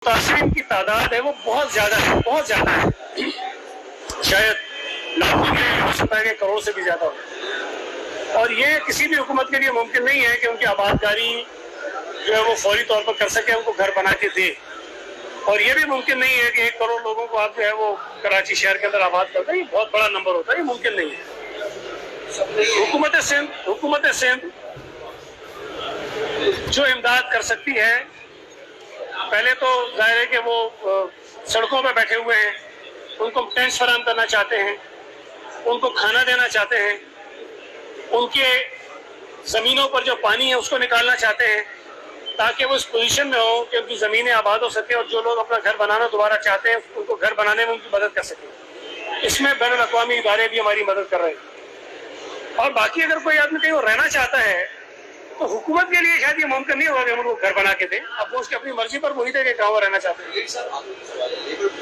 متاثرین کی تعداد ہے وہ بہت زیادہ ہے، شاید لاکھوں میں ہو سکتا ہے کہ کروڑ سے بھی زیادہ ہو، اور یہ کسی بھی حکومت کے لیے ممکن نہیں ہے کہ ان کی آبادکاری جو ہے وہ فوری طور پر کر سکے، ان کو گھر بنا کے دے، اور یہ بھی ممکن نہیں ہے کہ 1 کروڑ لوگوں کو آپ جو ہے وہ کراچی شہر کے اندر آباد کرتا ہے، یہ بہت بڑا نمبر ہوتا ہے، یہ ممکن نہیں ہے۔ حکومت سندھ جو امداد کر سکتی ہے، پہلے تو ظاہر ہے کہ وہ سڑکوں پہ بیٹھے ہوئے ہیں، ان کو ٹینٹس فراہم کرنا چاہتے ہیں، ان کو کھانا دینا چاہتے ہیں، ان کے زمینوں پر جو پانی ہے اس کو نکالنا چاہتے ہیں تاکہ وہ اس پوزیشن میں ہوں کہ ان کی زمینیں آباد ہو سکیں، اور جو لوگ اپنا گھر بنانا دوبارہ چاہتے ہیں ان کو گھر بنانے میں ان کی مدد کر سکیں۔ اس میں بین الاقوامی ادارے بھی ہماری مدد کر رہے ہیں، اور باقی اگر کوئی آدمی کہیں وہ رہنا چاہتا ہے تو حکومت کے لیے شاید یہ ممکن نہیں ہوگا کہ ہم ان کو گھر بنا کے دیں، اب وہ اس کی اپنی مرضی پر محیط ہے کہ کہاں وہ رہنا چاہتے ہیں۔